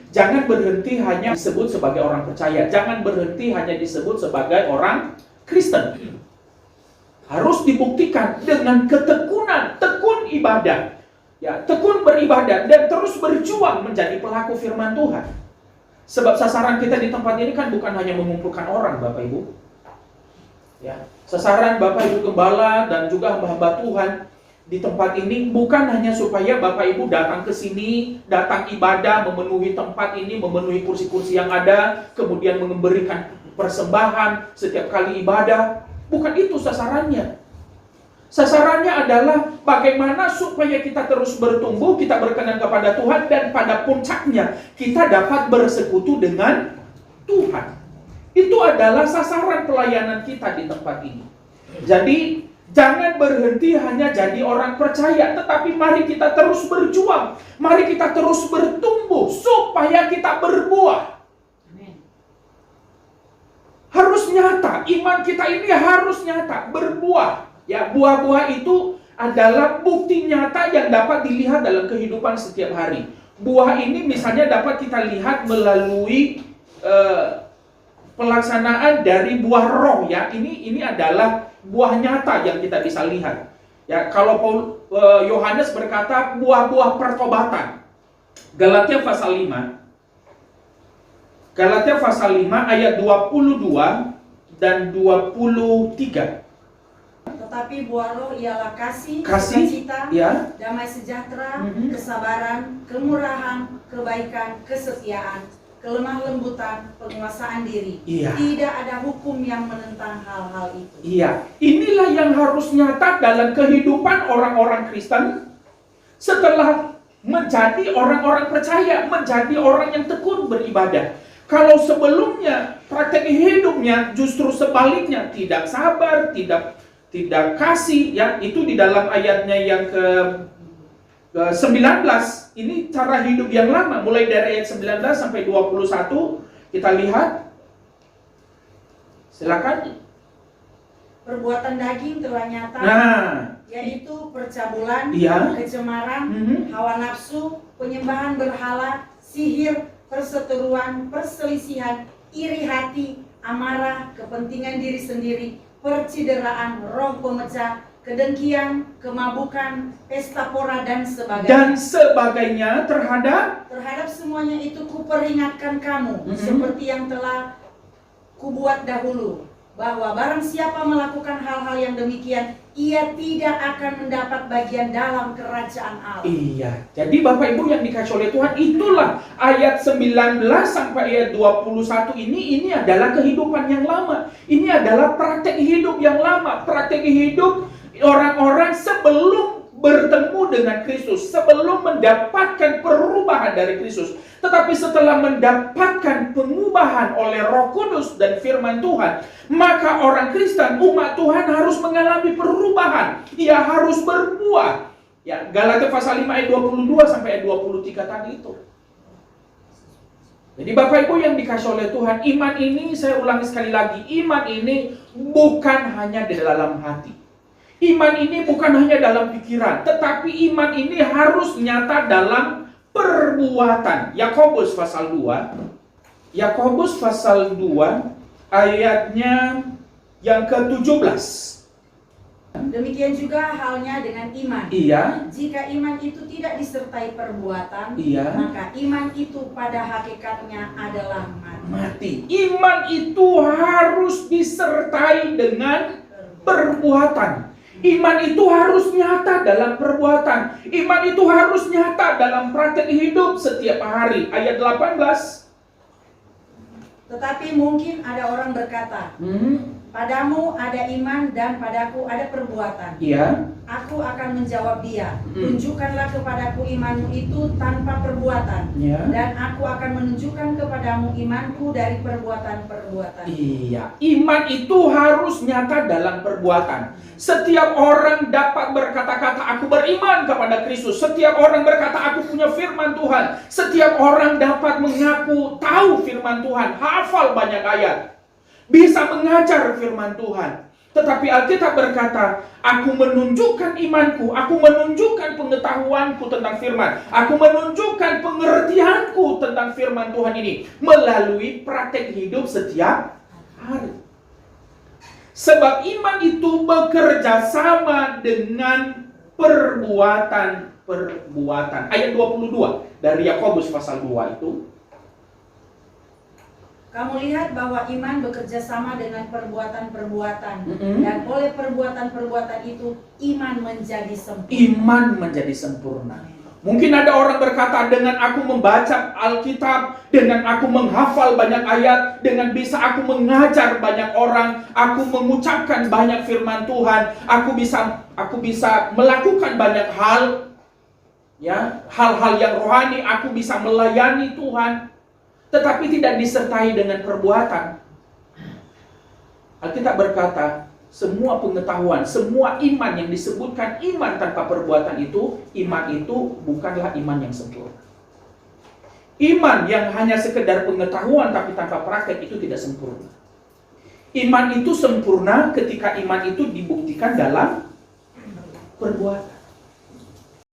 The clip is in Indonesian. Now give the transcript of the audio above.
Jangan berhenti hanya disebut sebagai orang percaya. Jangan berhenti hanya disebut sebagai orang Kristen. Harus dibuktikan dengan ketekunan, tekun ibadah. Ya, tekun beribadah dan terus berjuang menjadi pelaku firman Tuhan. Sebab sasaran kita di tempat ini kan bukan hanya mengumpulkan orang, Bapak Ibu. Ya, sasaran Bapak Ibu Gembala dan juga hamba-hamba Tuhan di tempat ini bukan hanya supaya Bapak Ibu datang ke sini, datang ibadah, memenuhi tempat ini, memenuhi kursi-kursi yang ada, kemudian memberikan persembahan setiap kali ibadah. Bukan itu sasarannya. Sasarannya adalah bagaimana supaya kita terus bertumbuh, kita berkenan kepada Tuhan, dan pada puncaknya kita dapat bersekutu dengan Tuhan. Itu adalah sasaran pelayanan kita di tempat ini. Jadi jangan berhenti hanya jadi orang percaya, tetapi mari kita terus berjuang. Mari kita terus bertumbuh supaya kita berbuah. Harus nyata, iman kita ini harus nyata, berbuah. Ya, buah-buah itu adalah bukti nyata yang dapat dilihat dalam kehidupan setiap hari. Buah ini misalnya dapat kita lihat melalui pelaksanaan dari buah roh, ya. Ini adalah buah nyata yang kita bisa lihat. Ya, kalau Yohanes berkata buah-buah pertobatan. Galatia pasal 5. Galatia pasal 5 ayat 22 dan 23. Tetapi buah roh ialah kasih, sukacita, ya, damai sejahtera, kesabaran, kemurahan, kebaikan, kesetiaan, kelemah lembutan, penguasaan diri. Iya. Tidak ada hukum yang menentang hal-hal itu. Iya, inilah yang harus nyata dalam kehidupan orang-orang Kristen setelah menjadi orang-orang percaya, menjadi orang yang tekun beribadah. Kalau sebelumnya praktek hidupnya justru sebaliknya, tidak sabar, tidak kasih, ya, itu di dalam ayatnya yang ke-19. Ini cara hidup yang lama, mulai dari ayat 19 sampai 21. Kita lihat. Silakan. Perbuatan daging telah nyata, yaitu percabulan, iya, kecemaran, hawa nafsu, penyembahan berhala, sihir, perseteruan, perselisihan, iri hati, amarah, kepentingan diri sendiri, percideraan, roh pemecah, kedengkian, kemabukan, pesta pora, dan sebagainya. Terhadap semuanya itu kuperingatkan kamu, seperti yang telah kubuat dahulu, bahwa barang siapa melakukan hal-hal yang demikian, ia tidak akan mendapat bagian dalam kerajaan Allah. Iya, jadi Bapak Ibu yang dikasih oleh Tuhan, itulah ayat 19 sampai ayat 21 ini adalah kehidupan yang lama. Ini adalah praktek hidup yang lama, praktek hidup orang-orang sebelum bertemu dengan Kristus, sebelum mendapatkan perubahan dari Kristus. Tetapi setelah mendapatkan pengubahan oleh Roh Kudus dan firman Tuhan, maka orang Kristen, umat Tuhan harus mengalami perubahan. Ia harus berbuah. Ya, Galatia pasal 5 ayat 22 sampai ayat 23 tadi itu. Jadi Bapak Ibu yang dikasih oleh Tuhan, iman ini, saya ulangi sekali lagi, iman ini bukan hanya di dalam hati. Iman ini bukan hanya dalam pikiran, tetapi iman ini harus nyata dalam perbuatan. Yakobus pasal 2. Yakobus pasal 2 ayatnya yang ke-17. Demikian juga halnya dengan iman. Iya. Jika iman itu tidak disertai perbuatan, iya, maka iman itu pada hakikatnya adalah mati. Iman itu harus disertai dengan perbuatan. Iman itu harus nyata dalam perbuatan. Iman itu harus nyata dalam praktek hidup setiap hari. Ayat 18. Tetapi mungkin ada orang berkata, padamu ada iman dan padaku ada perbuatan. Iya. Aku akan menjawab dia, tunjukkanlah kepadaku imanmu itu tanpa perbuatan, dan aku akan menunjukkan kepadamu imanku dari perbuatan-perbuatan. Iya, iman itu harus nyata dalam perbuatan. Setiap orang dapat berkata-kata, aku beriman kepada Kristus. Setiap orang berkata, aku punya firman Tuhan. Setiap orang dapat mengaku tahu firman Tuhan, hafal banyak ayat, bisa mengajar firman Tuhan. Tetapi Alkitab berkata, aku menunjukkan imanku, aku menunjukkan pengetahuanku tentang firman, aku menunjukkan pengertianku tentang firman Tuhan ini melalui praktek hidup setiap hari. Sebab iman itu bekerja sama dengan perbuatan. Ayat 22 dari Yakobus pasal 2 itu. Kamu lihat bahwa iman bekerja sama dengan perbuatan-perbuatan, dan oleh perbuatan-perbuatan itu iman menjadi sempurna. Iman menjadi sempurna. Mungkin ada orang berkata, dengan aku membaca Alkitab, dengan aku menghafal banyak ayat, dengan bisa aku mengajar banyak orang, aku mengucapkan banyak firman Tuhan, aku bisa melakukan banyak hal, ya, hal-hal yang rohani, aku bisa melayani Tuhan, tetapi tidak disertai dengan perbuatan. Alkitab berkata, semua pengetahuan, semua iman yang disebutkan iman tanpa perbuatan itu, iman itu bukanlah iman yang sempurna. Iman yang hanya sekedar pengetahuan tapi tanpa praktek itu tidak sempurna. Iman itu sempurna ketika iman itu dibuktikan dalam perbuatan.